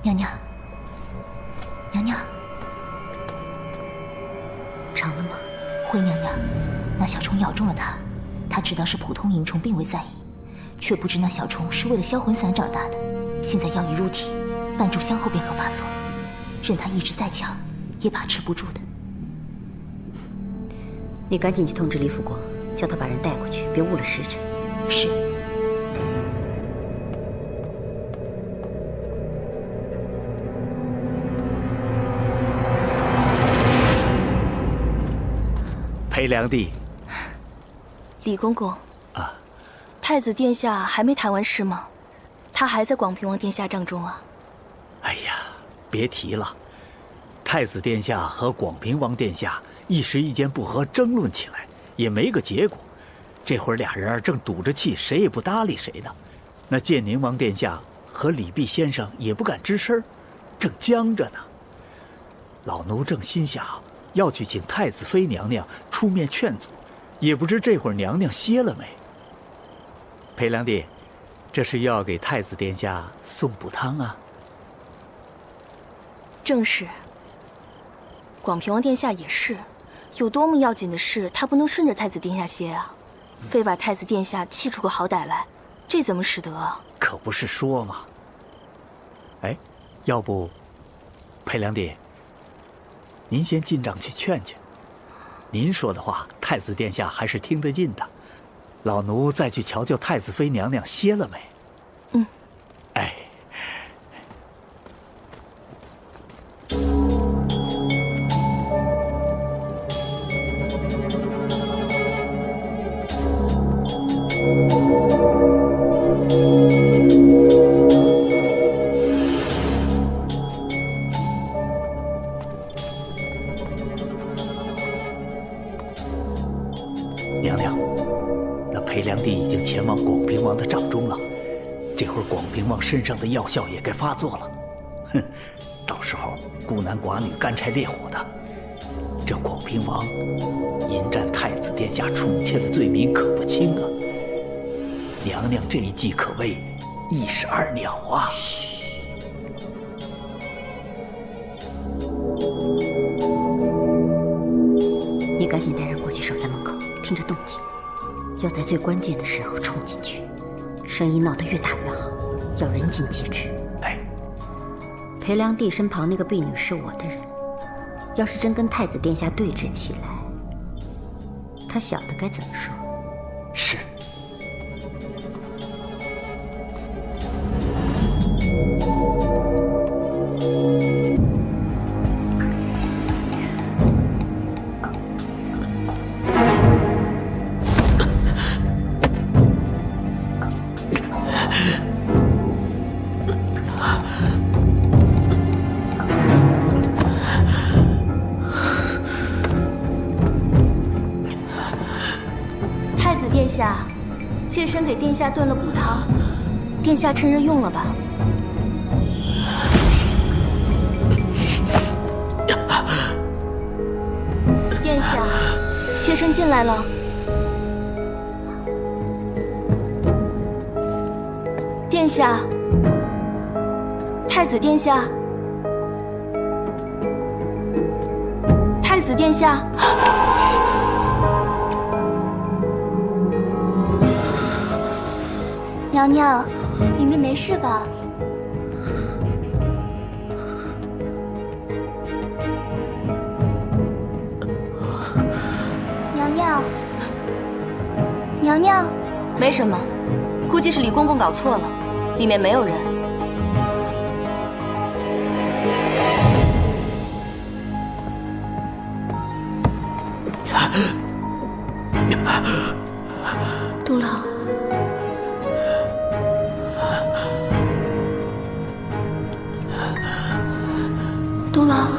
娘娘，娘娘，长了吗？回娘娘，那小虫咬中了她，她知道是普通蝇虫，并未在意，却不知那小虫是为了销魂散长大的。现在药已入体，半炷香后便可发作，任她意志再强，也把持不住的。你赶紧去通知李辅国，叫他把人带过去，别误了时辰。是。裴良娣，李公公，太子殿下还没谈完事吗？他还在广平王殿下帐中啊。哎呀，别提了，太子殿下和广平王殿下一时意见不合，争论起来，也没个结果。这会儿俩人正赌着气，谁也不搭理谁呢。那建宁王殿下和李弼先生也不敢吱声，正僵着呢。老奴正心想要去请太子妃娘娘出面劝阻，也不知这会儿娘娘歇了没。裴良娣，这是又要给太子殿下送补汤啊？正是。广平王殿下也是，有多么要紧的事，他不能顺着太子殿下歇啊，非把太子殿下气出个好歹来，这怎么使得啊？可不是说嘛。哎，要不，裴良娣，您先进帐去劝劝。您说的话，太子殿下还是听得进的。老奴再去瞧瞧太子妃娘娘歇了没。嗯。哎。娘娘，那裴良娣已经前往广平王的帐中了，这会儿广平王身上的药效也该发作了。哼，到时候孤男寡女、干柴烈火的，这广平王淫占太子殿下宠妾的罪名可不轻啊！娘娘这一计可谓一石二鸟啊！你赶紧带人过去守在门口，听着动静，要在最关键的时候冲进去，声音闹得越大越好，要人尽皆知。哎，裴良娣身旁那个婢女是我的人，要是真跟太子殿下对峙起来，他晓得该怎么说。是。殿下，妾身给殿下炖了补汤，殿下趁热用了吧。殿下，妾身进来了。殿下，太子殿下，太子殿下。娘娘，里面没事吧？娘娘，娘娘，没什么，估计是李公公搞错了，里面没有人。杜老。东郎，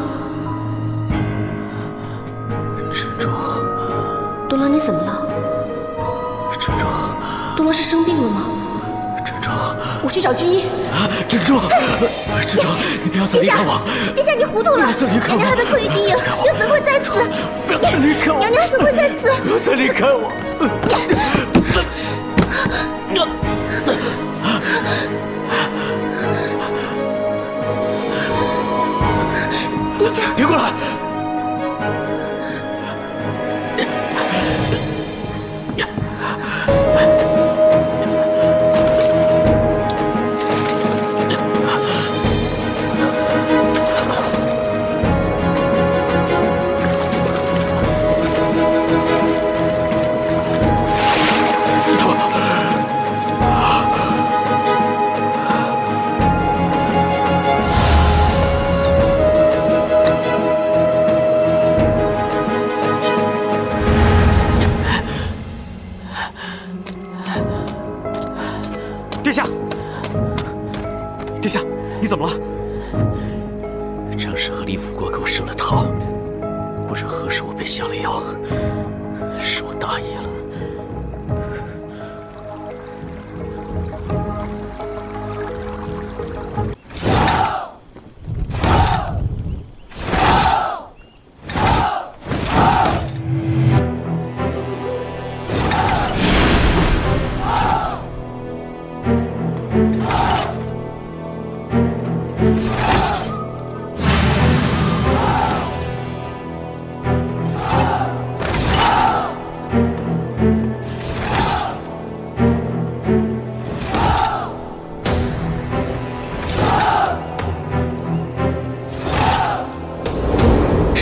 珍珠，东郎，你怎么了？珍珠，东郎是生病了吗？珍珠，我去找军医。啊，珍珠，珍珠，你不要再离开我！殿下，你糊涂了！不要再离开我！娘娘还被困于敌营，又怎会在此？不要再离开我！娘娘怎会在此？不要再离开我！殿下，别过来！殿下，殿下，你怎么了？张氏和李辅国给我设了套，不知何时我被下了药，是我大意了。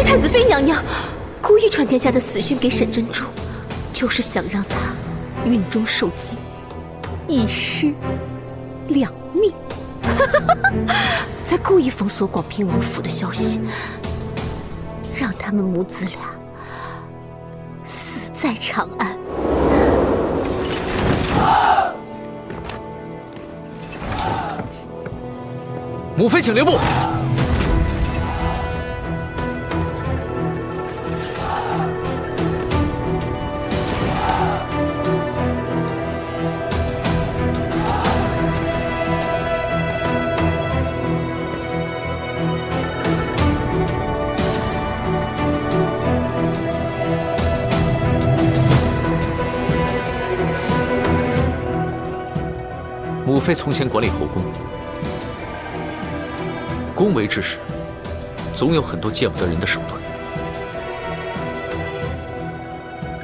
太子妃娘娘故意传殿下的死讯给沈珍珠，就是想让她孕中受惊，一尸两命。再故意封锁广平王府的消息，让他们母子俩死在长安。母妃，请留步。母妃从前管理后宫，宫闱之事，总有很多见不得人的手段。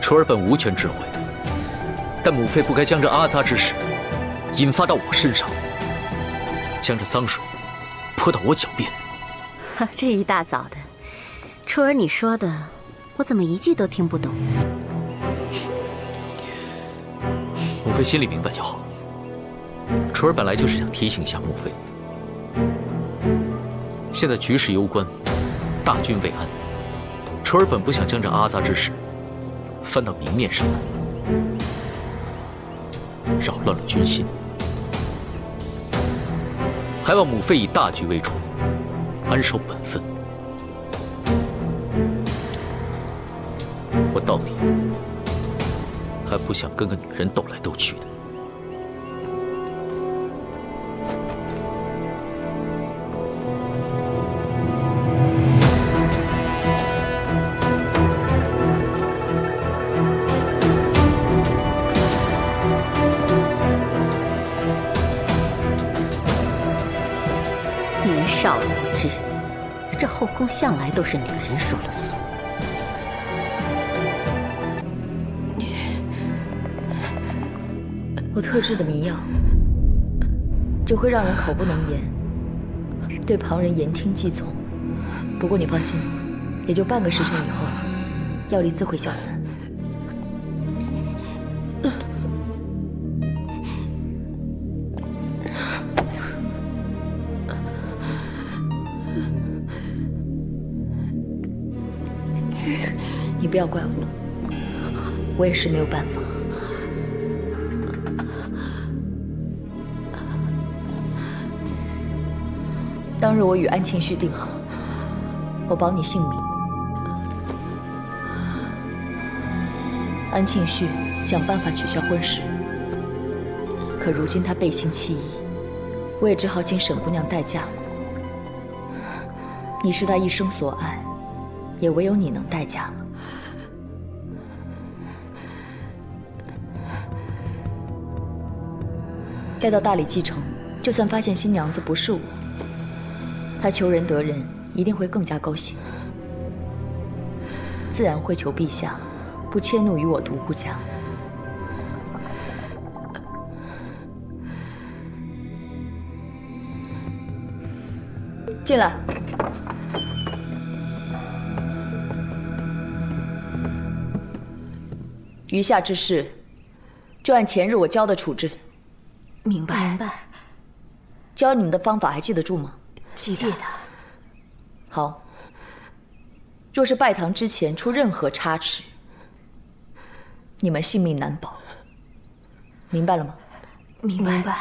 纯儿本无权知会，但母妃不该将这阿扎之事引发到我身上，将这脏水泼到我脚边。这一大早的，初儿你说的，我怎么一句都听不懂呢？母妃心里明白就好。纯儿本来就是想提醒一下母妃，现在局势攸关，大军未安，纯儿本不想将这阿扎之事翻到明面上来，扰乱了军心，还望母妃以大局为重，安守本分。我到底还不想跟个女人斗来斗去的。年少无知，这后宫向来都是女人说了算。我特制的迷药，只会让人口不能言，对旁人言听计从。不过你放心，也就半个时辰以后，药力自会消散。你不要怪我，我也是没有办法。当日我与安庆绪定好，我保你性命。安庆绪想办法取消婚事，可如今他背信弃义，我也只好请沈姑娘代驾了。你是他一生所爱，也唯有你能代驾了。待到大理继承，就算发现新娘子不是我，他求人得人一定会更加高兴，自然会求陛下不迁怒于我独孤家。进来。余下之事，就按前日我教的处置。明白。明白。教你们的方法还记得住吗？记得。好。若是拜堂之前出任何差池，你们性命难保。明白了吗？明白。明白。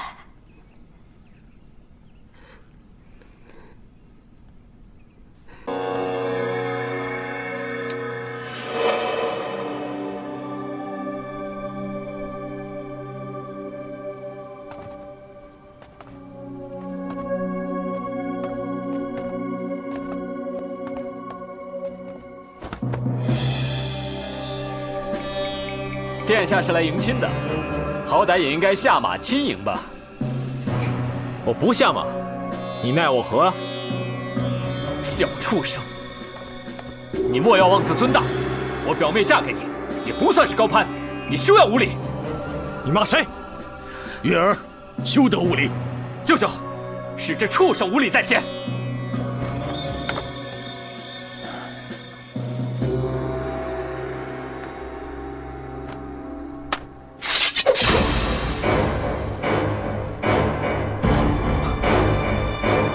殿下是来迎亲的，好歹也应该下马亲迎吧？我不下马，你奈我何啊？小畜生！你莫要妄自尊大，我表妹嫁给你，也不算是高攀，你休要无礼！你骂谁？月儿，休得无礼！舅舅，是这畜生无礼在先。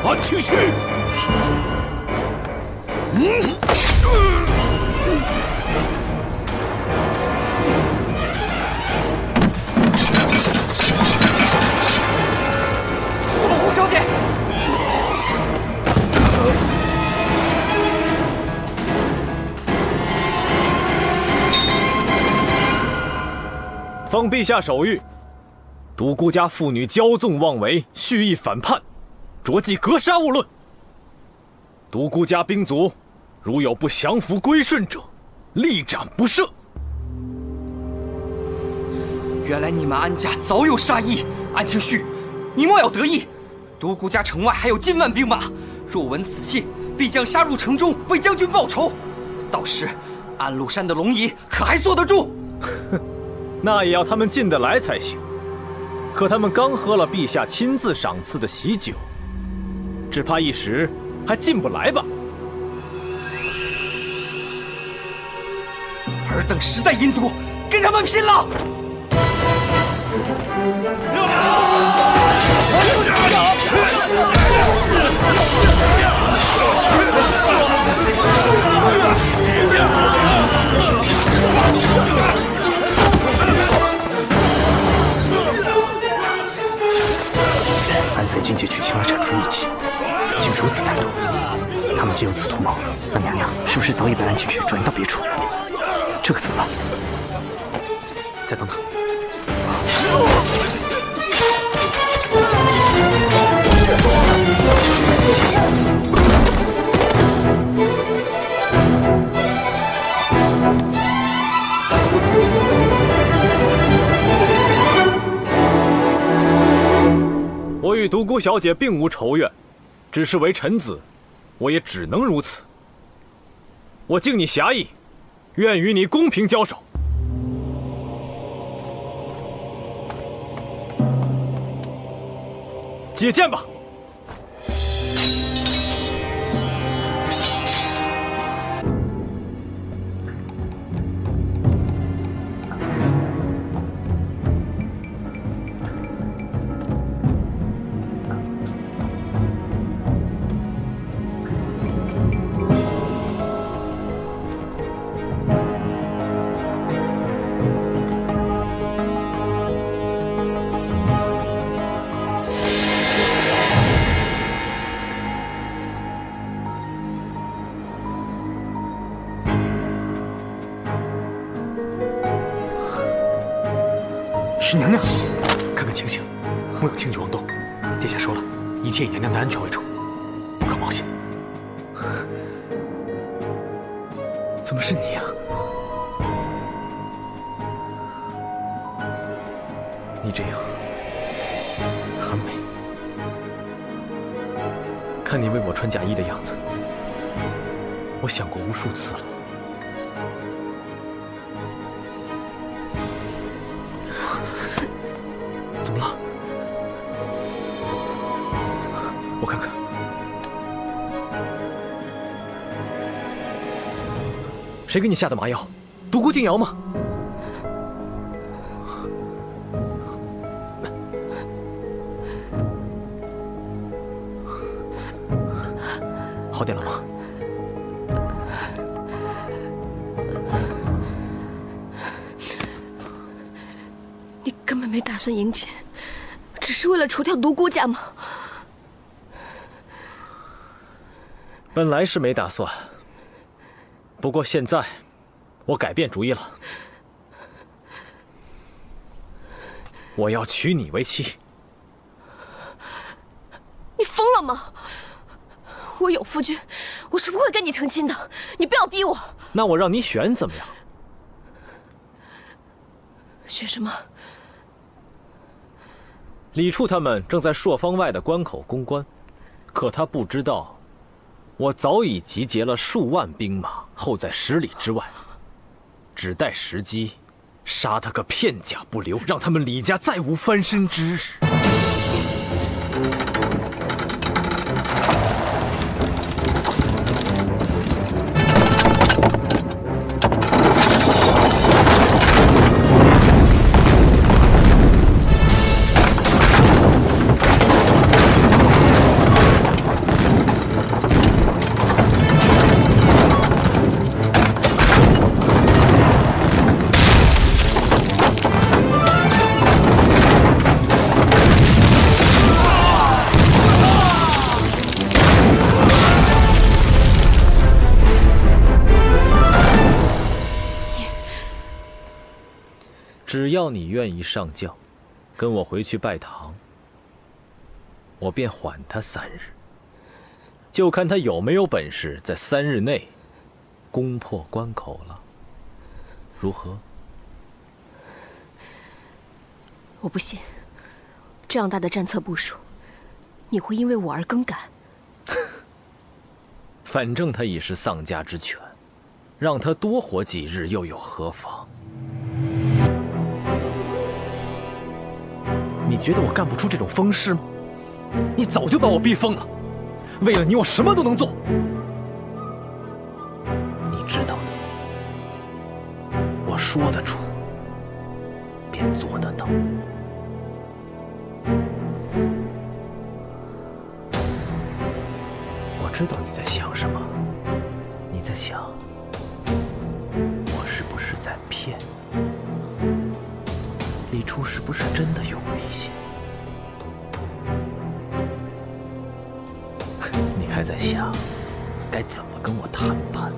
安清虚！保护兄弟！奉陛下手谕，独孤家妇女骄纵妄为，蓄意反叛，着即格杀勿论。独孤家兵卒如有不降服归顺者，立斩不赦。原来你们安家早有杀意，安清虚，你莫要得意。独孤家城外还有近万兵马，若闻此信，必将杀入城中，为将军报仇。到时，安禄山的龙椅可还坐得住？那也要他们进得来才行。可他们刚喝了陛下亲自赏赐的喜酒，只怕一时还进不来吧。尔等实在阴毒，跟他们拼了！安在境界取清了铲除义气，竟如此歹毒。他们既有此图谋，那娘娘是不是早已被安清虚转移到别处？这可怎么办？再等等。我与独孤小姐并无仇怨，只是为臣子，我也只能如此。我敬你侠义，愿与你公平交手。解剑吧！是娘娘，看看情形，莫有轻举妄动。殿下说了，一切以娘娘的安全为主，不可冒险。怎么是你啊？你这样很美，看你为我穿嫁衣的样子，我想过无数次了。怎么了？我看看。谁给你下的麻药？独孤静瑶吗？好点了吗？你根本没打算迎chiến，只是为了除掉独孤家吗？本来是没打算，不过现在我改变主意了，我要娶你为妻。你疯了吗？我有夫君，我是不会跟你成亲的，你不要逼我。那我让你选怎么样？选什么？李处他们正在朔方外的关口攻关，可他不知道，我早已集结了数万兵马候在10里之外，只待时机，杀他个片甲不留，让他们李家再无翻身之日。只要你愿意上轿，跟我回去拜堂，我便缓他3日，就看他有没有本事在3日内攻破关口了。如何？我不信，这样大的战策部署，你会因为我而更改？反正他已是丧家之犬，让他多活几日又有何妨？你觉得我干不出这种疯事吗？你早就把我逼疯了。为了你，我什么都能做。你知道的，我说得出，便做得到。我知道你在想什么，你在想，我是不是在骗你？李处是不是真的有危险？你还在想该怎么跟我谈判，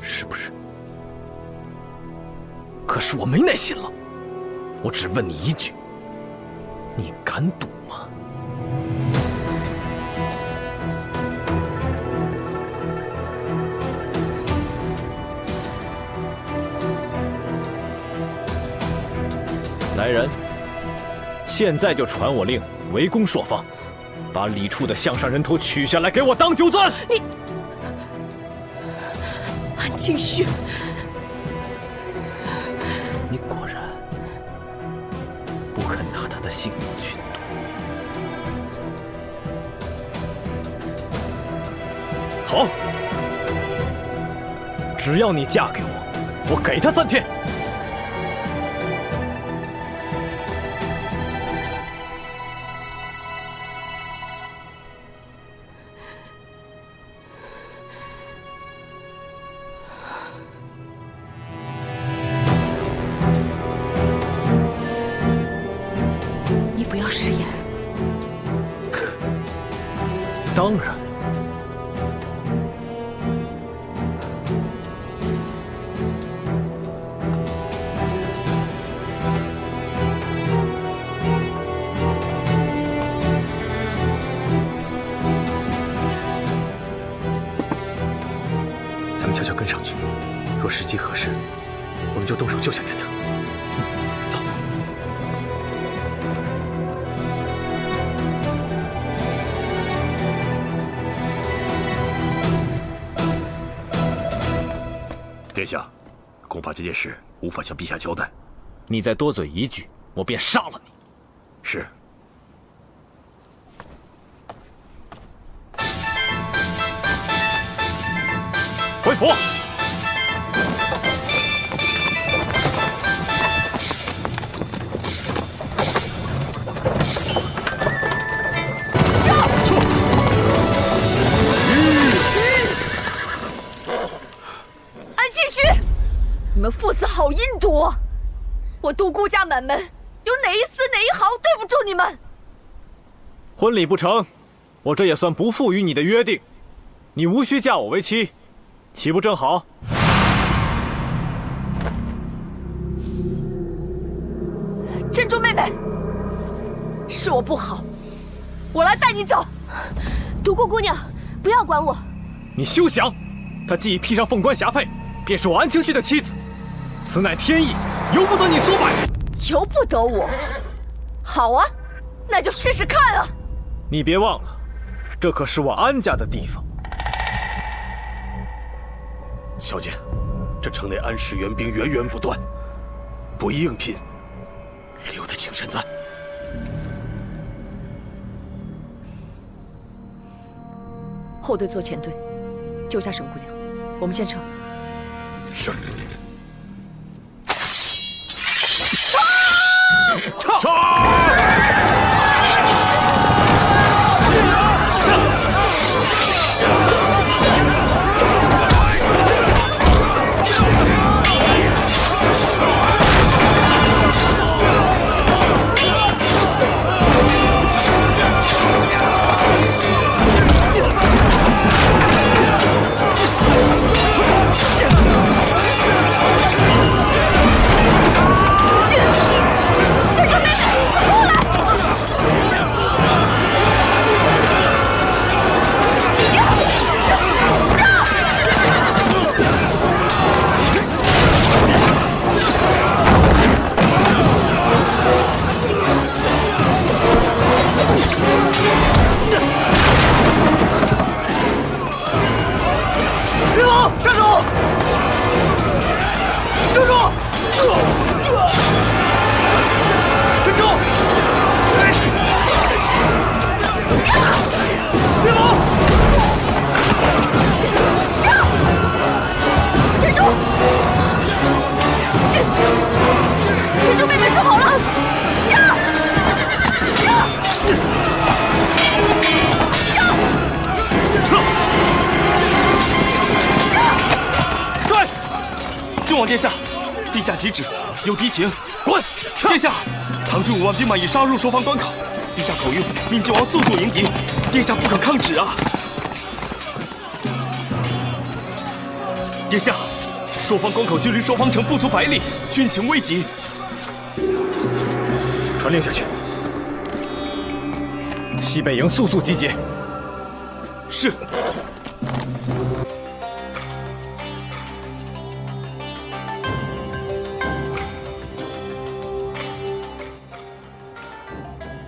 是不是？可是我没耐心了，我只问你一句：你敢赌吗？来人，现在就传我令，围攻朔方，把李处的项上人头取下来，给我当酒钻！你，安庆绪，你果然不肯拿他的性命去赌。好，只要你嫁给我，我给他3天。当然，咱们悄悄跟上去，若时机合适，我们就动手救下娘娘。走。殿下，恐怕这件事无法向陛下交代。你再多嘴一句，我便杀了你。是。回府。安庆绪，你们父子好阴毒！我独孤家满门有哪一丝哪一毫对不住你们？婚礼不成，我这也算不负与你的约定。你无需嫁我为妻，岂不正好？珍珠妹妹，是我不好，我来带你走。独孤姑娘，不要管我。你休想！她既已披上凤冠霞帔，便是我安庆绪的妻子，此乃天意，由不得你所摆。由不得我？好啊，那就试试看啊！你别忘了，这可是我安家的地方。小姐，这城内安氏援兵源源不断，不宜应聘，留得请慎在。后队做前队，救下沈姑娘。我们先撤。是。撤！殿下，陛下急旨，有敌情，滚！殿下，唐军5万兵马已杀入朔方关口，陛下口谕命靖王速速迎敌，殿下不可抗旨啊！殿下，朔方关口距离朔方城不足100里，军情危急。传令下去，西北营速速集结。是。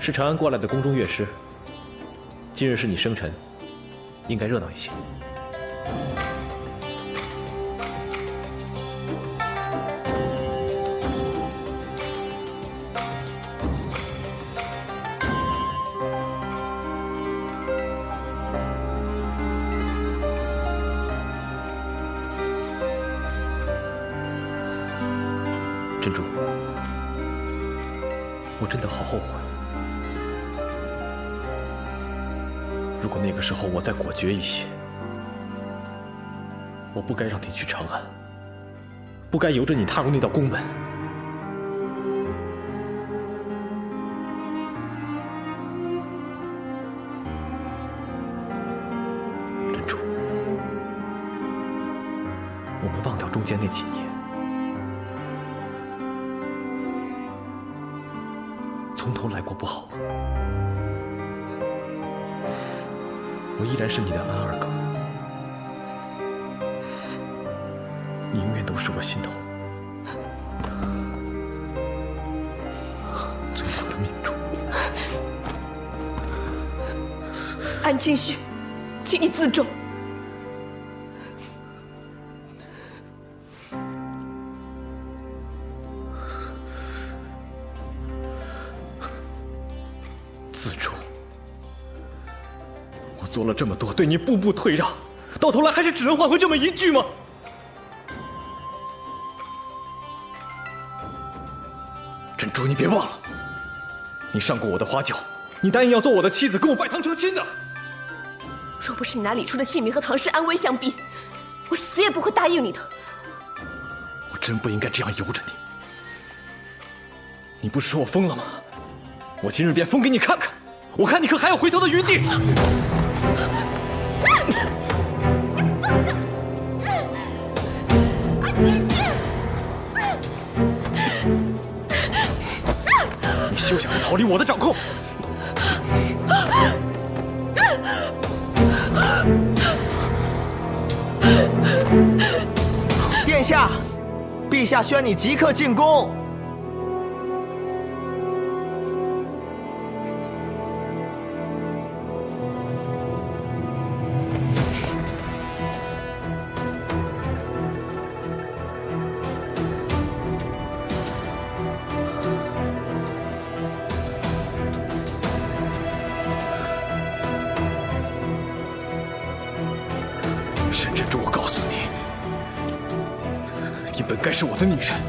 是长安过来的宫中乐师。今日是你生辰，应该热闹一些。珍珠，我真的好后悔。如果那个时候我再果决一些，我不该让你去长安，不该由着你踏入那道宫门。珍珠，我们忘掉中间那几年，从头来过不好吗？我依然是你的安二哥，你永远都是我心头最好的明珠。安庆绪，请你自重。我做了这么多，对你步步退让，到头来还是只能换回这么一句吗？珍珠，你别忘了，你上过我的花轿，你答应要做我的妻子，跟我拜堂成亲的。若不是你拿李初的性命和唐氏安危相逼，我死也不会答应你的。我真不应该这样由着你。你不是说我疯了吗？我今日便疯给你看看，我看你可还有回头的余地。你休想逃离我的掌控！殿下，陛下宣你即刻进宫。沈珍珠，我告诉你，你本该是我的女人，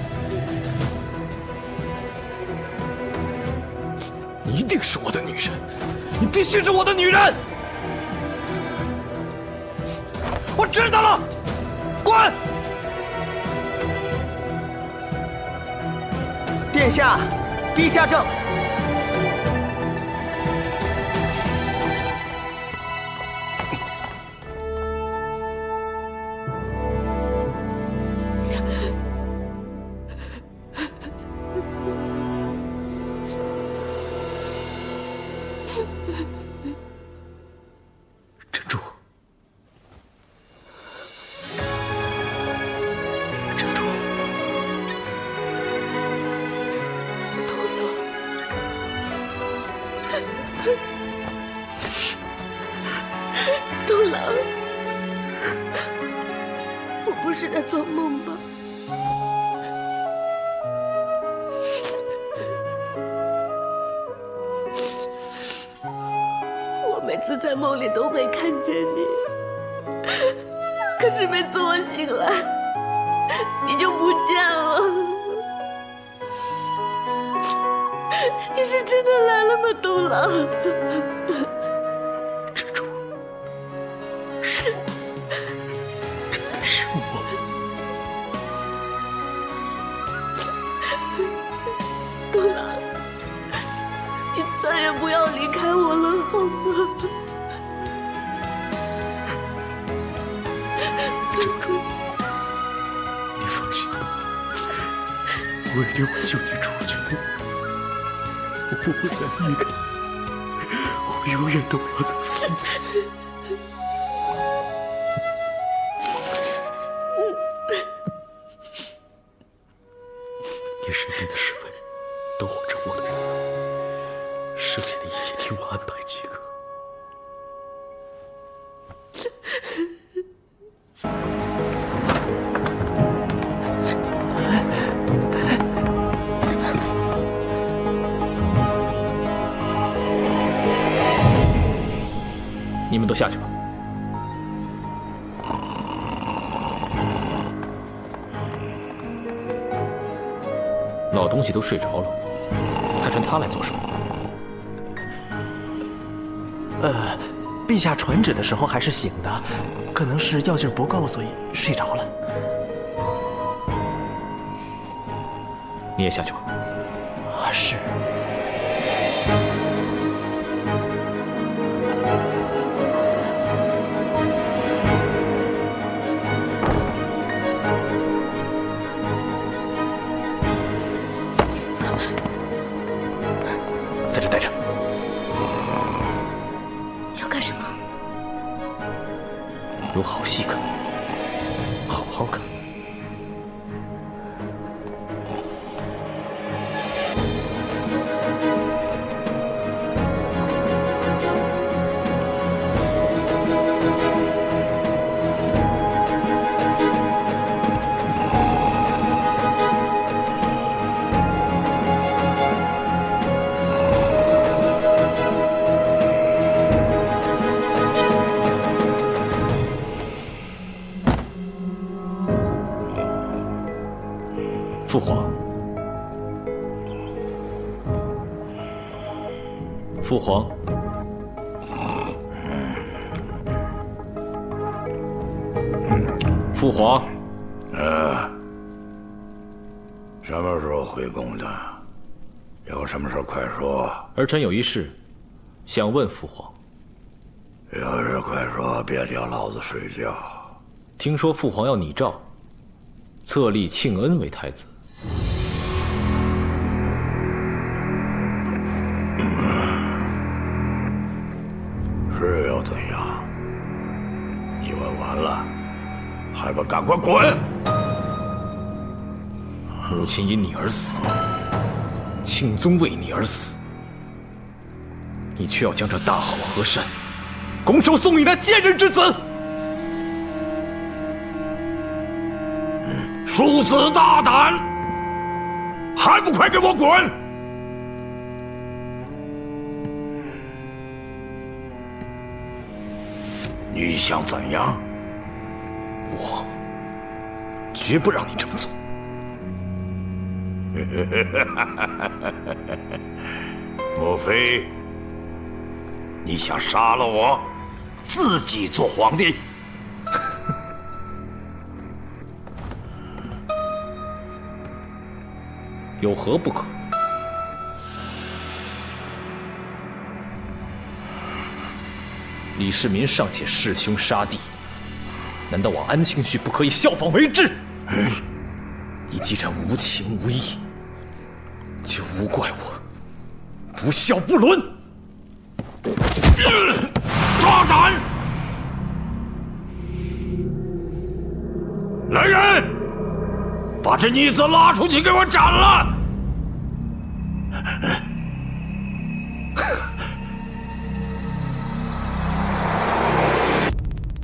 你一定是我的女人，你必须是我的女人。我知道了，滚！殿下，陛下正。珍珠，珍珠，东郎，我不是在做梦吧？我每次在梦里都会看见你，可是每次我醒来，你就不见了。你是真的来了吗，东郎？珍珠，是我，真的是我。东郎，你再也不要离开我了，好吗？珍珠，你放心吧，我一定会救你出去的。我不会再离开你，我永远都不要再分离。你身边的侍卫都换成我的人，剩下的一切听我安排即可。你们都下去吧。老东西都睡着了，还传他来做什么？陛下传旨的时候还是醒的，可能是药劲不够，所以睡着了。你也下去吧。是。在这待着。你要干什么？有好戏看，好好看。父皇，父皇，父皇，什么时候回宫的？有什么事快说。儿臣有一事，想问父皇。有事快说，别叫老子睡觉。听说父皇要拟诏，册立庆恩为太子。是又怎样？你问完了，还不赶快滚！母亲因你而死，庆宗为你而死，你却要将这大好河山拱手送与那贱人之子！庶子大胆，还不快给我滚！你想怎样？我绝不让你这么做。莫非你想杀了我，自己做皇帝？有何不可？李世民尚且弑兄杀弟，难道我安庆绪不可以效仿为之？你既然无情无义，就无怪我不孝不伦。大胆！来人，把这逆子拉出去给我斩了！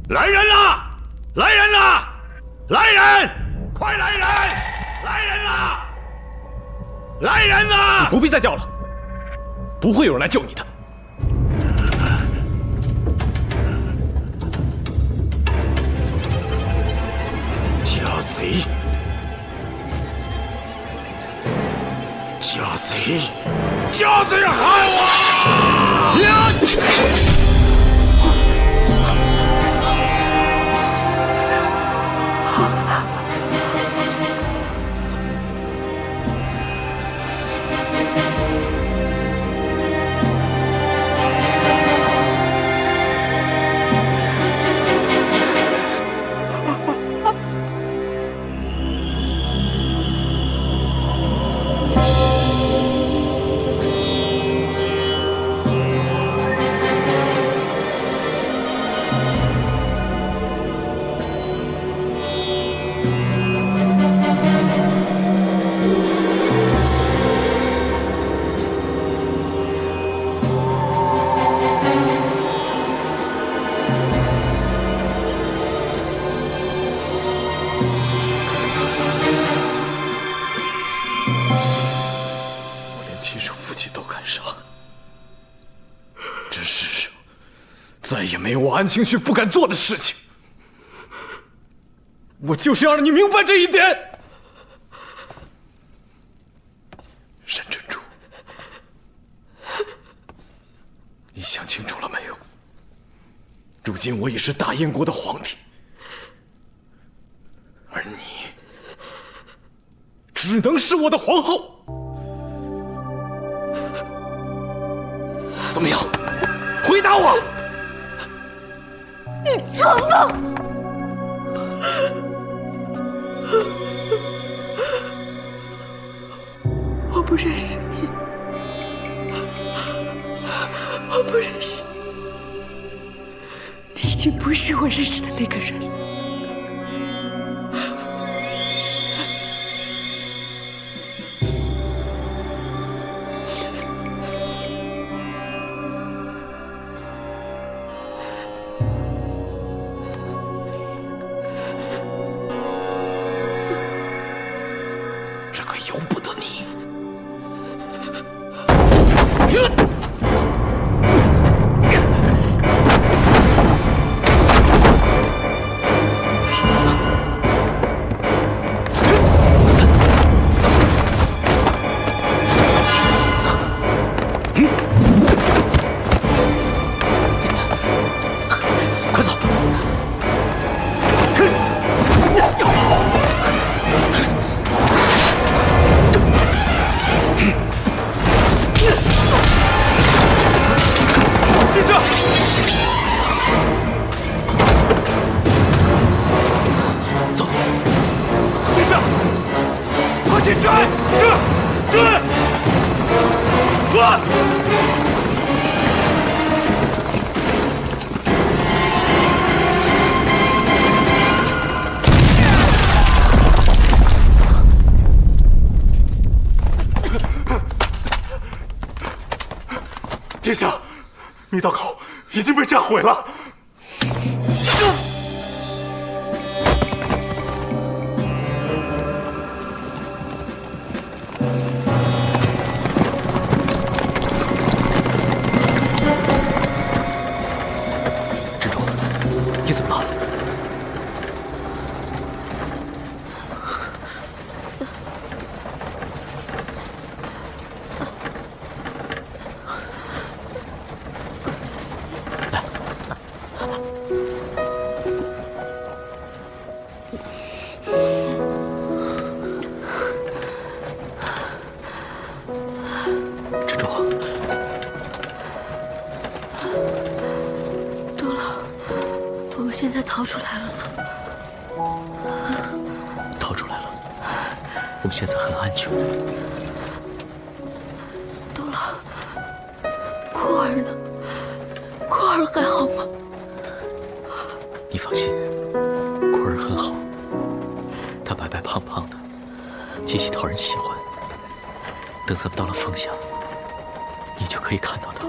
来人啦！来人啦！来人！快来人！来人啦！来人啦！你不必再叫了，不会有人来救你的。家贼！家贼！家贼害我！再也没有我安庆绪不敢做的事情。我就是要让你明白这一点。沈珍珠，你想清楚了没有？如今我已是大燕国的皇帝，而你只能是我的皇后。怎么样？回答我！你做梦！我不认识你，我不认识你，你已经不是我认识的那个人了。这可由不得你！那道口已经被炸毁了。蜘蛛，你怎么了？现在逃出来了吗？逃出来了，我们现在很安全。杜老，库儿呢？库儿还好吗？你放心，库儿很好，他白白胖胖的，极其讨人喜欢。等咱们到了凤翔，你就可以看到他。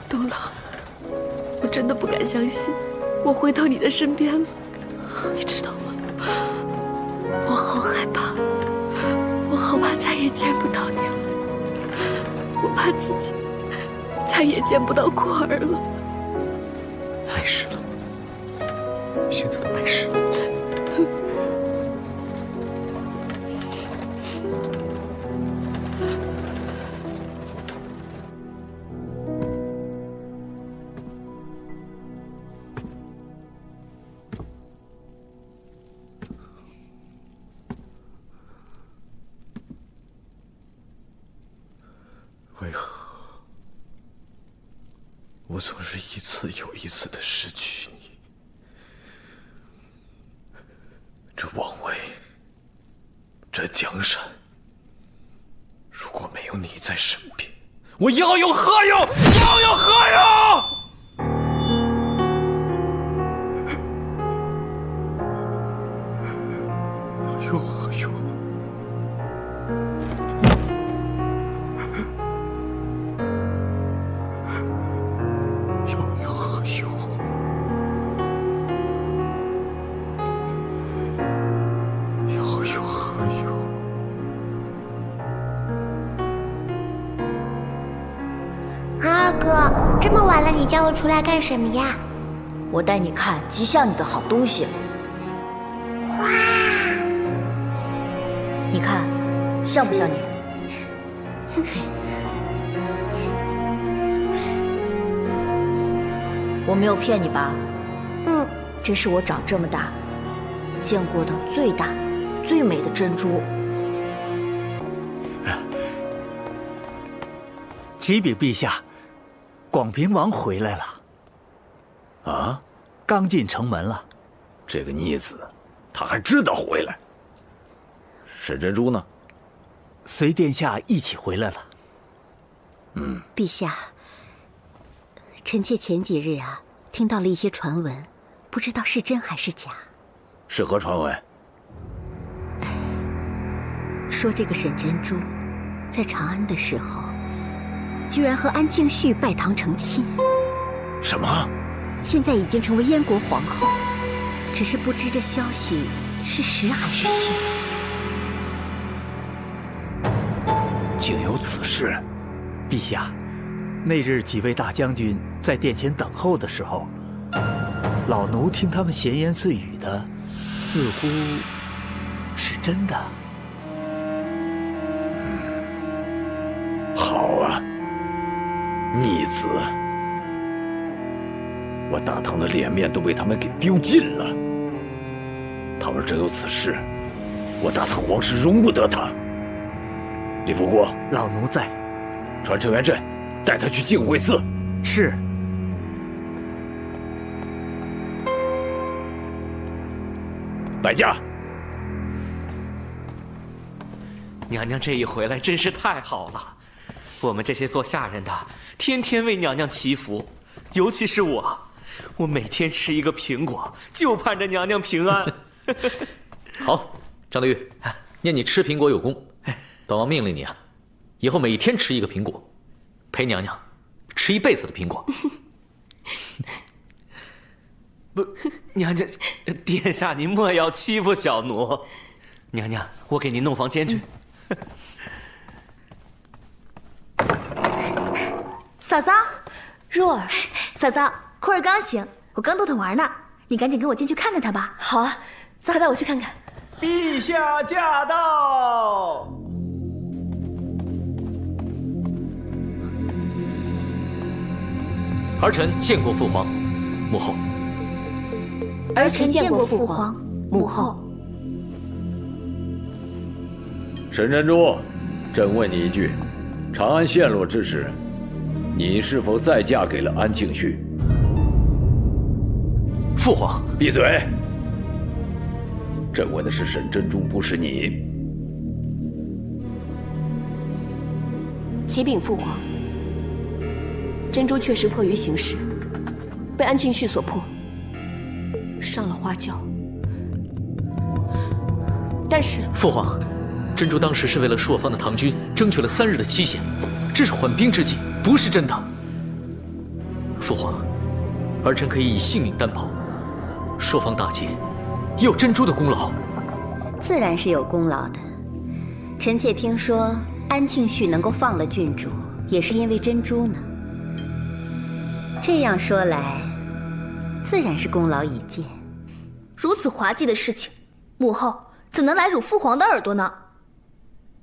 杜老，我真的不敢相信，我回到你的身边了，你知道吗？我好害怕，我好怕再也见不到你了，我怕自己再也见不到库儿了。没事了，现在都没事了。为何我总是一次又一次的失去你？这王位，这江山，如果没有你在身边，我要有何用？要有何用？要有何用？这么晚了，你叫我出来干什么呀？我带你看极像你的好东西。哇！你看，像不像你？我没有骗你吧？嗯，这是我长这么大见过的最大、最美的珍珠。启禀陛下，广平王回来了。啊，刚进城门了。这个逆子，他还知道回来。沈珍珠呢？随殿下一起回来了。陛下，臣妾前几日听到了一些传闻，不知道是真还是假。是何传闻？说这个沈珍珠，在长安的时候，居然和安庆绪拜堂成亲。什么？现在已经成为燕国皇后，只是不知这消息是实还是虚。竟有此事！陛下，那日几位大将军在殿前等候的时候，老奴听他们闲言碎语的，似乎是真的。好啊，逆子！我大唐的脸面都被他们给丢尽了。倘若真有此事，我大唐皇室容不得他。李福国，老奴在。传承元镇，带他去净慧寺。是。摆驾。娘娘这一回来真是太好了，我们这些做下人的天天为娘娘祈福，尤其是我每天吃一个苹果，就盼着娘娘平安。好，张德玉，念你吃苹果有功，本王命令你以后每天吃一个苹果，陪娘娘吃一辈子的苹果。不，娘娘，殿下您莫要欺负小奴。娘娘，我给您弄房间去。嫂嫂，若儿，嫂嫂，库儿刚醒，我刚逗他玩呢，你赶紧跟我进去看看他吧。好啊，快带我去看看。陛下驾到！儿臣见过父皇，母后。儿臣见过父皇，母后。沈珍珠，朕问你一句，长安陷落之时，你是否再嫁给了安庆绪？父皇，闭嘴！朕问的是沈珍珠，不是你。启禀父皇，珍珠确实迫于形势，被安庆绪所迫，上了花轿。但是父皇，珍珠当时是为了朔方的唐军争取了3日的期限，这是缓兵之计，不是真的。父皇，儿臣可以以性命担保，朔方大捷也有珍珠的功劳。自然是有功劳的。臣妾听说安庆绪能够放了郡主，也是因为珍珠呢。这样说来，自然是功劳已见。如此滑稽的事情，母后怎能来辱父皇的耳朵呢？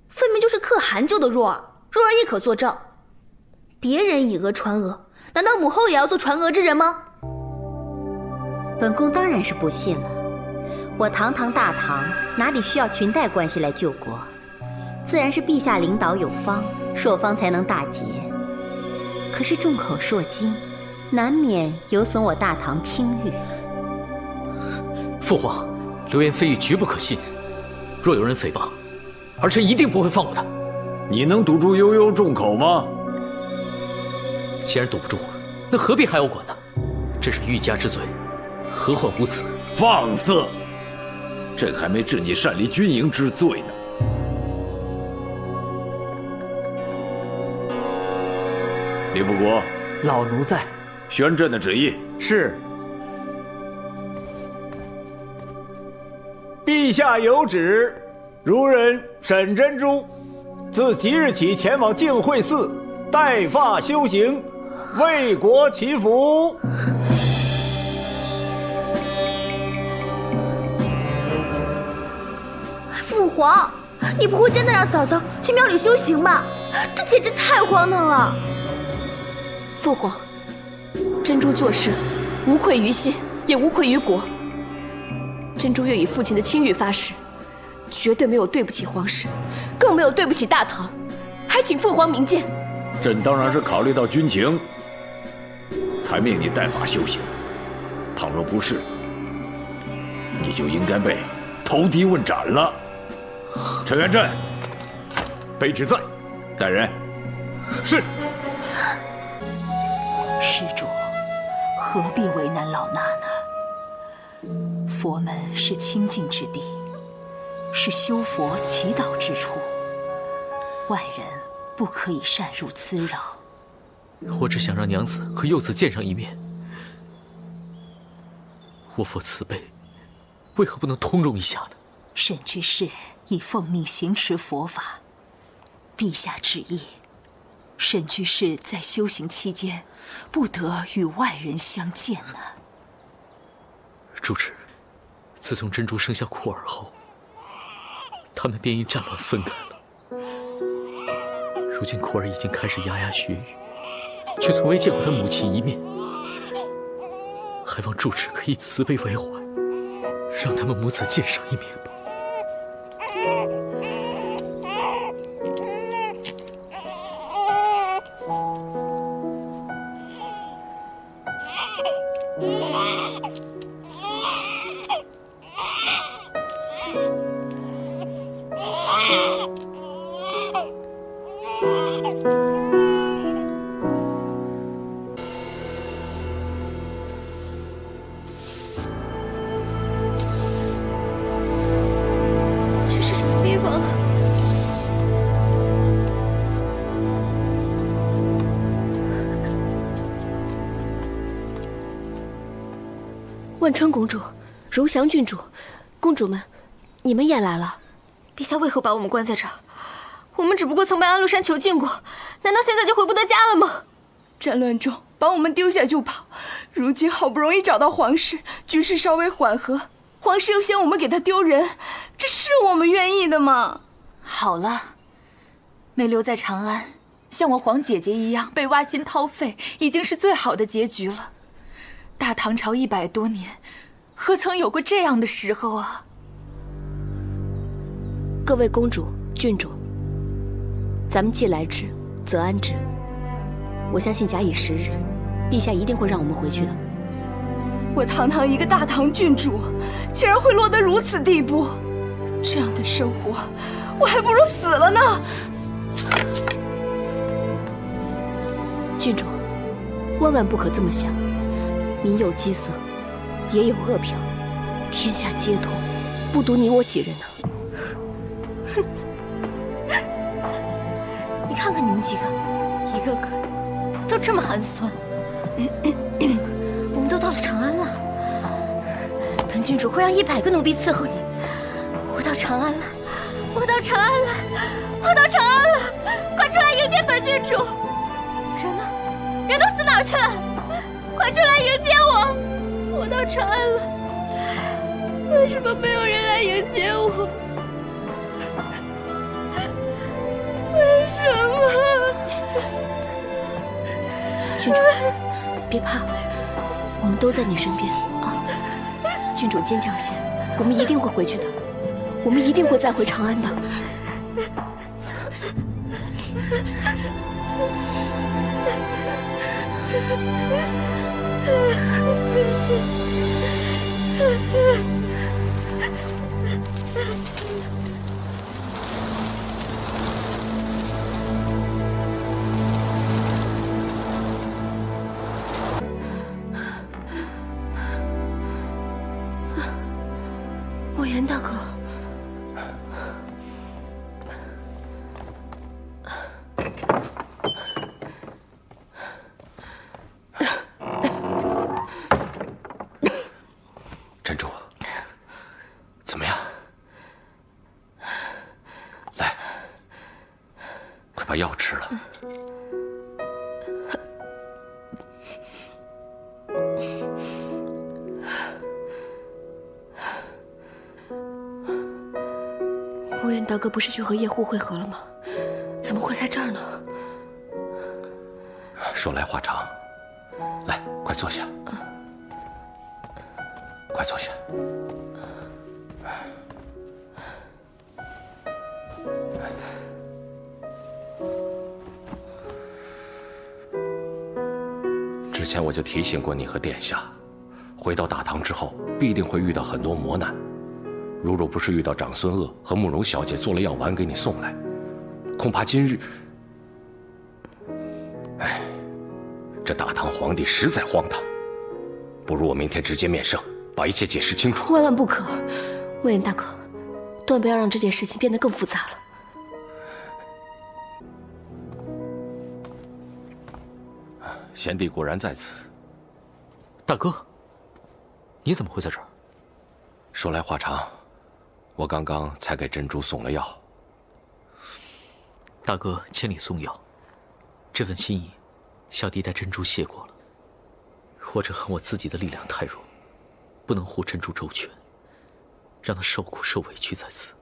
分明就是可汗救的若儿，若儿亦可作证。别人以讹传讹，难道母后也要做传讹之人吗？本宫当然是不信了。我堂堂大唐哪里需要裙带关系来救国？自然是陛下领导有方，朔方才能大捷。可是众口铄金，难免有损我大唐清誉。父皇，流言蜚语绝不可信，若有人诽谤，儿臣一定不会放过他。你能堵住悠悠众口吗？既然堵不住，那何必还要管呢？这是欲加之罪，何患无辞？放肆！朕还没治你擅离军营之罪呢。李富国，老奴在。宣朕的旨意。是。陛下有旨，孺人沈珍珠，自即日起前往净慧寺带发修行，为国祈福。父皇，你不会真的让嫂嫂去庙里修行吧？这简直太荒唐了！父皇，珍珠做事无愧于心，也无愧于国。珍珠愿以父亲的清誉发誓，绝对没有对不起皇室，更没有对不起大唐，还请父皇明鉴。朕当然是考虑到军情，才命你带发修行。倘若不是，你就应该被投敌问斩了。陈元振，卑职在，带人。是。施主，何必为难老衲呢？佛门是清净之地，是修佛祈祷之处，外人不可以擅入滋扰。我只想让娘子和幼子见上一面。我佛慈悲，为何不能通融一下呢？沈居士已奉命行持佛法，陛下旨意，沈居士在修行期间不得与外人相见呢。主旨，自从珍珠生下库尔后，他们便因战乱分开了。如今库尔已经开始牙牙学语，却从未见过他母亲一面，还望主旨可以慈悲为怀，让他们母子见上一面吧。万川公主，柔祥郡主，公主们，你们也来了。陛下为何把我们关在这儿？我们只不过曾被安禄山囚禁过，难道现在就回不得家了吗？战乱中把我们丢下就跑，如今好不容易找到皇室，局势稍微缓和，皇室又嫌我们给他丢人，这是我们愿意的吗？好了，没留在长安，像我皇姐姐一样被挖心掏肺，已经是最好的结局了。大唐朝100多年，何曾有过这样的时候啊！各位公主、郡主，咱们既来之，则安之。我相信假以时日，陛下一定会让我们回去的。我堂堂一个大唐郡主，竟然会落得如此地步，这样的生活，我还不如死了呢。郡主，万万不可这么想。民有饥色，也有饿殍，天下皆同，不独你我几人呢。你看看你们几个，一个个都这么寒酸。我们都到了长安了，本郡主会让100个奴婢伺候你。我到长安了，我到长安了，我到长安了！快出来迎接本郡主！人呢？人都死哪儿去了？快出来迎接我！我到长安了，为什么没有人来迎接我？为什么？郡主，别怕，我们都在你身边啊！郡主坚强些，我们一定会回去的，我们一定会再回长安的。莫言大哥，珍珠，怎么样？来，快把药吃了。莫言大哥不是去和叶护会合了吗？怎么会在这儿呢？说来话长，来，快坐下。快坐下。之前我就提醒过你和殿下，回到大唐之后必定会遇到很多磨难。如若不是遇到长孙鄂和慕容小姐做了药丸给你送来，恐怕今日……哎，这大唐皇帝实在荒唐。不如我明天直接面圣，把一切解释清楚。万万不可，莫言大哥，断不要让这件事情变得更复杂了。贤弟果然在此。大哥，你怎么会在这儿？说来话长，我刚刚才给珍珠送了药。大哥千里送药，这份心意，小弟代珍珠谢过了。或者恨我自己的力量太弱，不能护珍珠周全，让她受苦受委屈在此。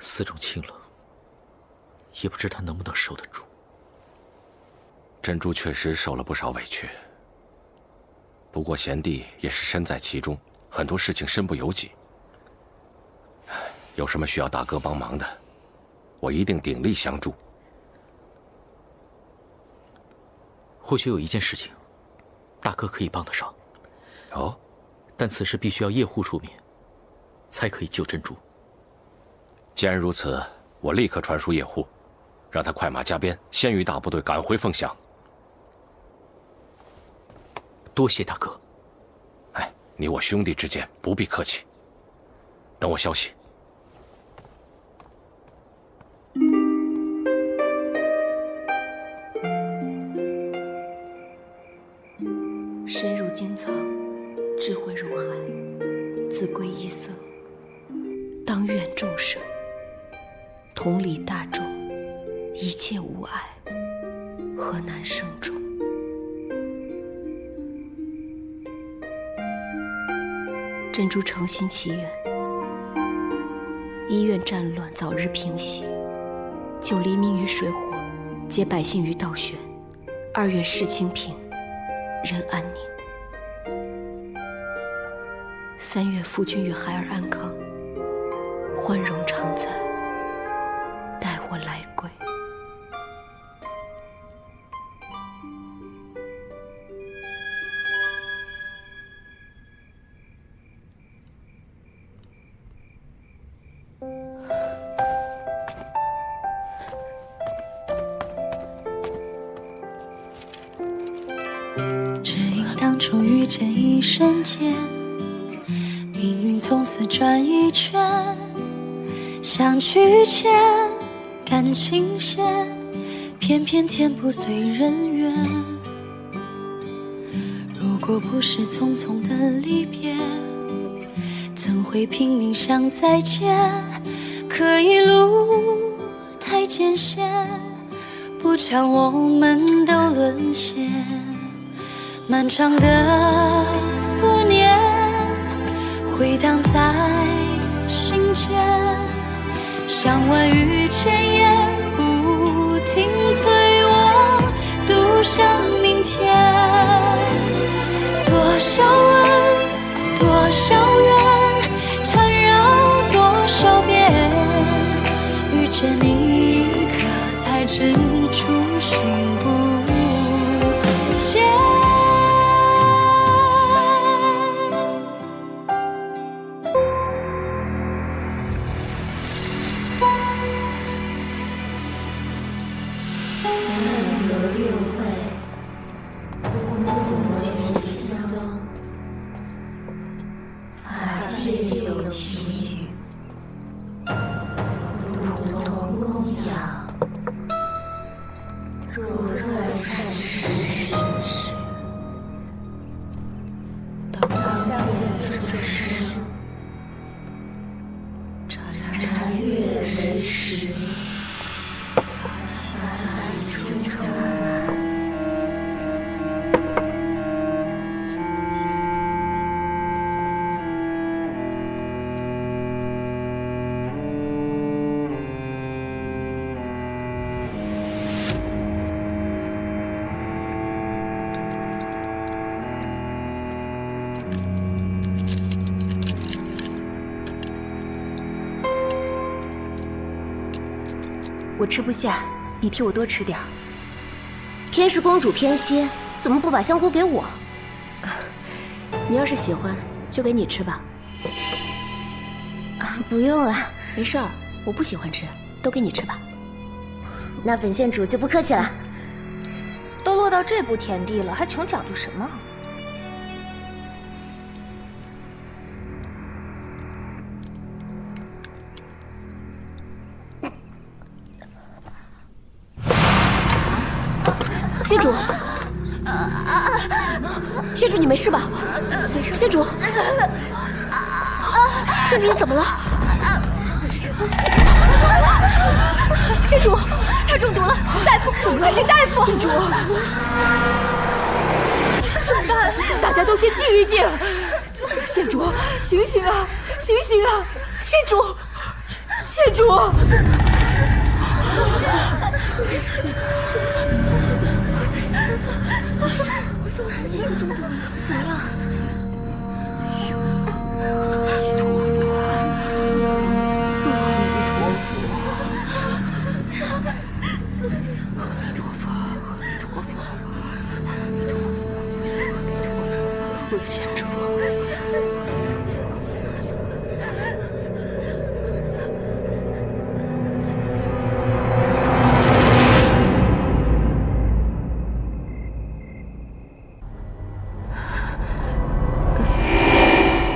4种清冷，也不知她能不能受得住。珍珠确实受了不少委屈，不过贤弟也是身在其中，很多事情身不由己。有什么需要大哥帮忙的，我一定鼎力相助。或许有一件事情，大哥可以帮得上。哦，但此事必须要叶护出面，才可以救珍珠。既然如此，我立刻传书叶护，让他快马加鞭，先于大部队赶回凤翔。多谢大哥。哎，你我兄弟之间不必客气。等我消息。深入京藏，智慧如海，自归一色。当愿众生同理大众，一切无碍，何难生中？珍珠诚心祈愿，医院战乱早日平息，救黎民于水火，解百姓于倒悬。2月世清平，人安宁。3月夫君与孩儿安康，欢容常在，待我来归。当初遇见一瞬间，命运从此转一圈，相去间感情线，偏偏天不随人愿。如果不是匆匆的离别，怎会拼命想再见？可一路太艰险，不叫我们都沦陷。漫长的思念回荡在心间，像万语千言不停催我渡向明天。多少问，多少缘，缠绕多少遍，遇见你一刻才知初心不见。我吃不下，你替我多吃点儿。偏是公主偏心，怎么不把香菇给我？你要是喜欢，就给你吃吧。啊，不用了，没事儿，我不喜欢吃，都给你吃吧。那本县主就不客气了。都落到这步田地了，还穷讲究什么？县主，县主，你没事吧？没事。县主，县主你怎么了？县主，他中毒了！大夫，快请大夫！县主，大家都先静一静。县主，醒醒啊，醒醒啊！县主，县主。怎么样？阿弥陀佛，阿弥陀佛，阿弥陀佛，阿弥陀佛，阿弥陀佛，阿弥陀佛，县主。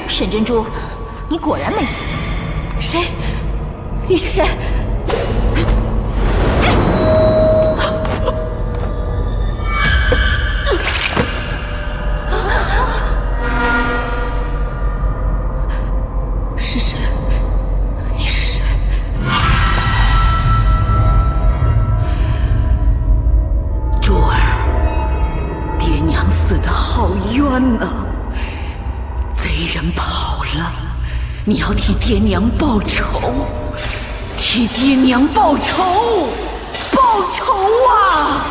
沈珍珠，你果然没死。谁？你是谁？死得好冤呐！贼人跑了，你要替爹娘报仇，替爹娘报仇，报仇啊！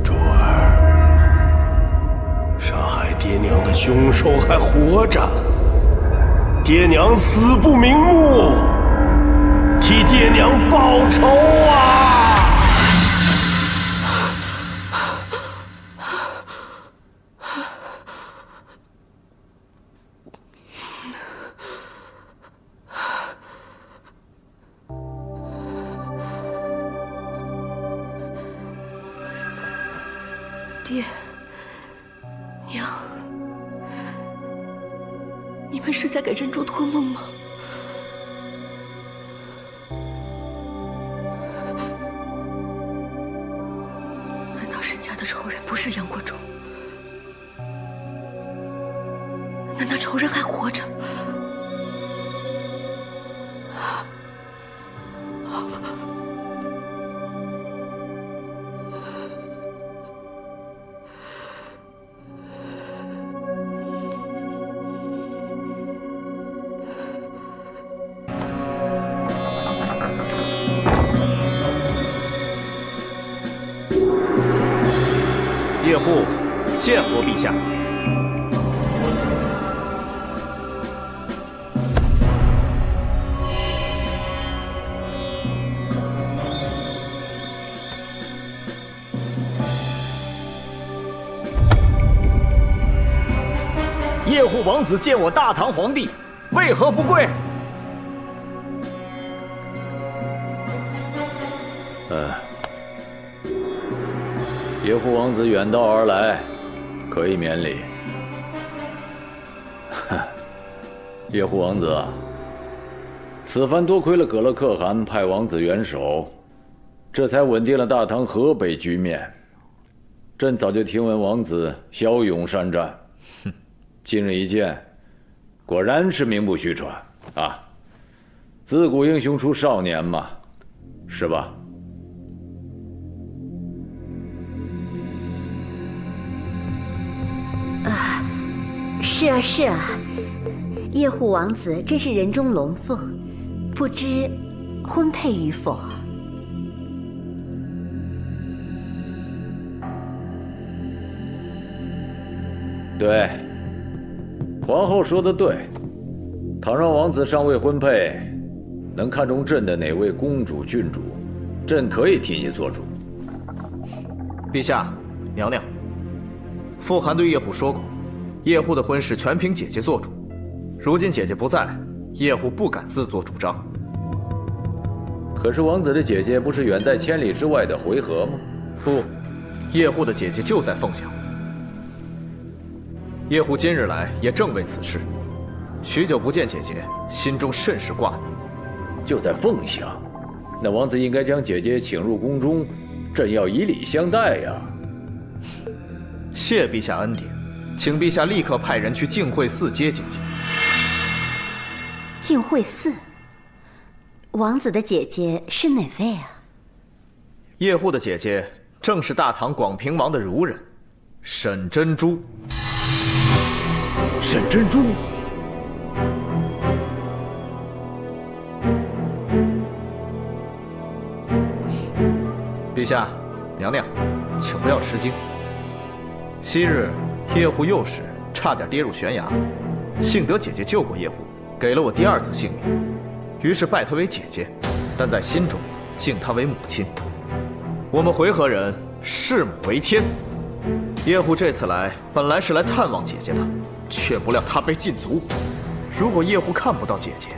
珠儿，杀害爹娘的凶手还活着，爹娘死不瞑目，替爹娘报仇啊！爹，娘，你们是在给珍珠托梦吗？难道沈家的仇人不是杨国忠？难道仇人还活着？叶护见过陛下。叶护王子见我大唐皇帝，为何不跪？叶护王子远道而来，可以免礼。叶护王子，此番多亏了葛勒可汗派王子援手，这才稳定了大唐河北局面。朕早就听闻王子骁勇善战，今日一见，果然是名不虚传啊！自古英雄出少年嘛，是吧？是啊是啊，叶护王子真是人中龙凤，不知婚配与否？对，皇后说的对，倘若王子尚未婚配，能看中朕的哪位公主郡主，朕可以替你做主。陛下，娘娘，傅寒对叶护说过，叶护的婚事全凭姐姐做主。如今姐姐不在，叶护不敢自作主张。可是王子的姐姐不是远在千里之外的回纥吗？不，叶护的姐姐就在凤翔。叶护今日来也正为此事，许久不见姐姐，心中甚是挂念。就在凤翔，那王子应该将姐姐请入宫中，朕要以礼相待呀。谢陛下恩典，请陛下立刻派人去净慧寺接姐姐。净慧寺，王子的姐姐是哪位啊？叶护的姐姐正是大唐广平王的孺人，沈珍珠。沈珍珠。陛下，娘娘，请不要吃惊。昔日叶护幼时差点跌入悬崖，幸得姐姐救过叶护，给了我第二次性命，于是拜她为姐姐，但在心中敬她为母亲。我们回纥人视母为天。叶护这次来本来是来探望姐姐的，却不料她被禁足。如果叶护看不到姐姐，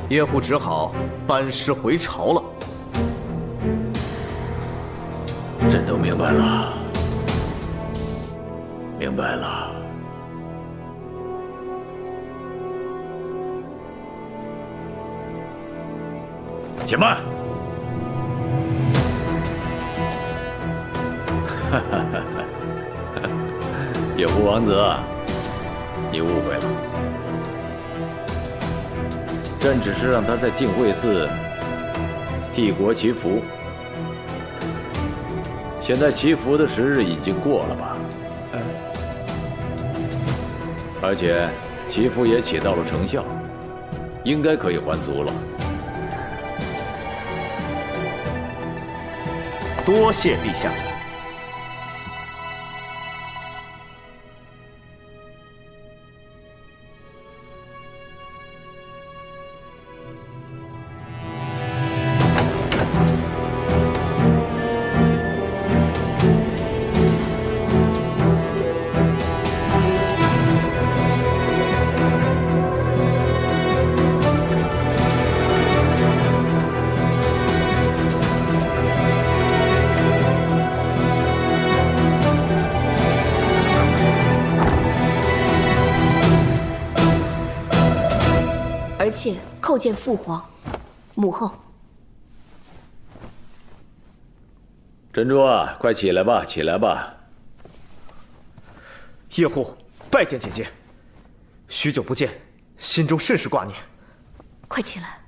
叶护只好班师回朝了。朕都明白了，明白了。且慢！叶护王子，你误会了。朕只是让他在净慧寺替国祈福，现在祈福的时日已经过了吧？而且祈福也起到了成效，应该可以还俗了。多谢陛下。而妾叩见父皇、母后。珍珠啊，快起来吧，起来吧！叶护拜见姐姐，许久不见，心中甚是挂念。快起来！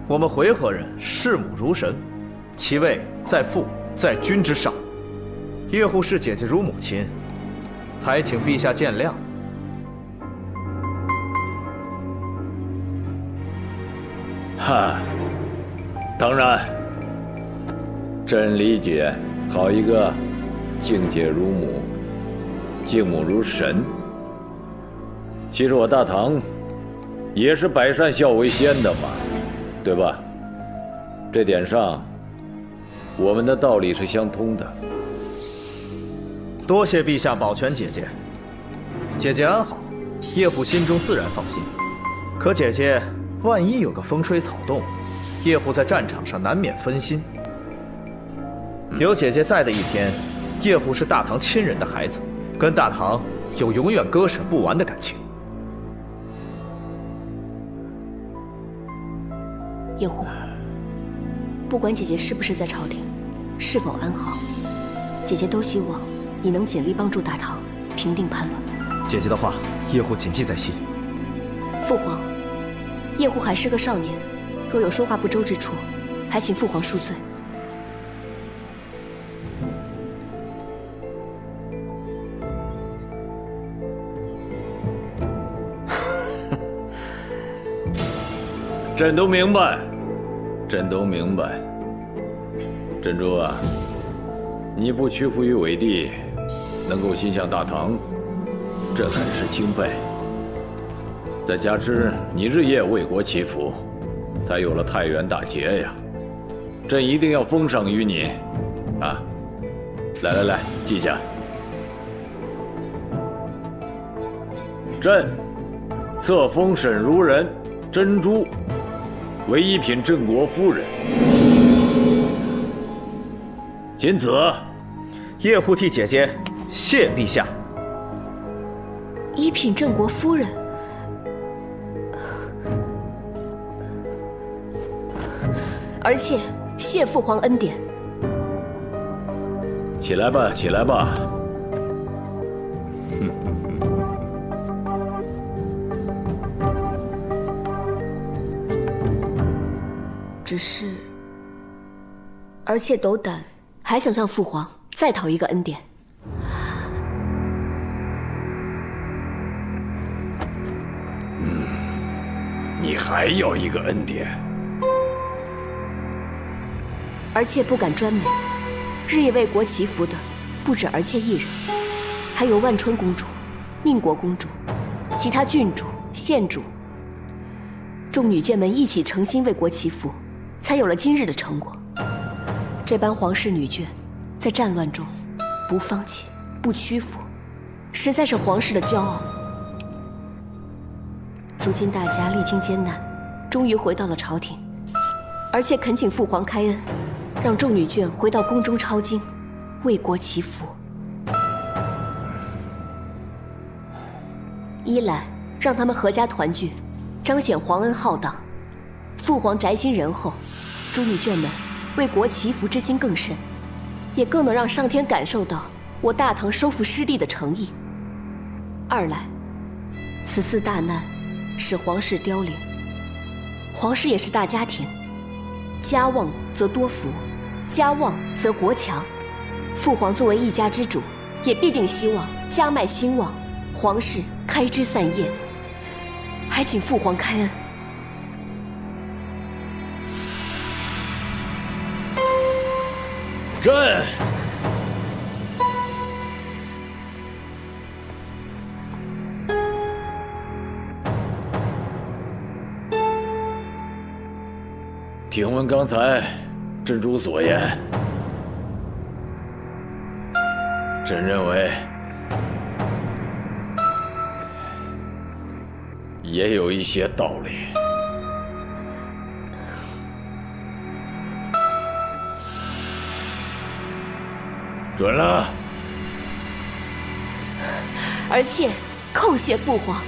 我们回纥人视母如神，其位在父在君之上。叶护视姐姐如母亲，还请陛下见谅。哈，当然，朕理解，好一个敬姐如母，敬母如神。其实我大唐也是百善孝为先的嘛，对吧？这点上，我们的道理是相通的。多谢陛下保全姐姐，姐姐安好，叶护心中自然放心。可姐姐万一有个风吹草动，叶护在战场上难免分心。有姐姐在的一天，叶护是大唐亲人的孩子，跟大唐有永远割舍不完的感情。叶护，不管姐姐是不是在朝廷，是否安好，姐姐都希望你能尽力帮助大唐平定叛乱。姐姐的话，叶护谨记在心。父皇，叶护还是个少年，若有说话不周之处，还请父皇恕罪。朕都明白，朕都明白。珍珠啊，你不屈服于伪帝，能够心向大唐，这很是钦佩。再加之你日夜为国祈福，才有了太原大捷呀。朕一定要封赏于你，啊！来来来，记下。朕册封沈如人、珍珠为一品镇国夫人。仅此。叶护替姐姐谢陛下。一品镇国夫人，而且谢父皇恩典。起来吧，起来吧。只是，而且斗胆，还想向父皇再讨一个恩典。你还要一个恩典？而妾不敢专美，日夜为国祈福的不止儿妾一人，还有万春公主、宁国公主、其他郡主、县主，众女眷们一起诚心为国祈福，才有了今日的成果。这般皇室女眷，在战乱中不放弃、不屈服，实在是皇室的骄傲。如今大家历经艰难，终于回到了朝廷，而且恳请父皇开恩，让众女眷回到宫中抄经，为国祈福。一来让他们阖家团聚，彰显皇恩浩荡；父皇宅心仁厚，诸女眷们为国祈福之心更深，也更能让上天感受到我大唐收复失地的诚意。二来，此次大难使皇室凋零，皇室也是大家庭，家旺则多福，家旺则国强。父皇作为一家之主，也必定希望家脉兴旺，皇室开枝散叶。还请父皇开恩。朕。听闻刚才珍珠所言，朕认为也有一些道理。准了。儿妾叩谢父皇。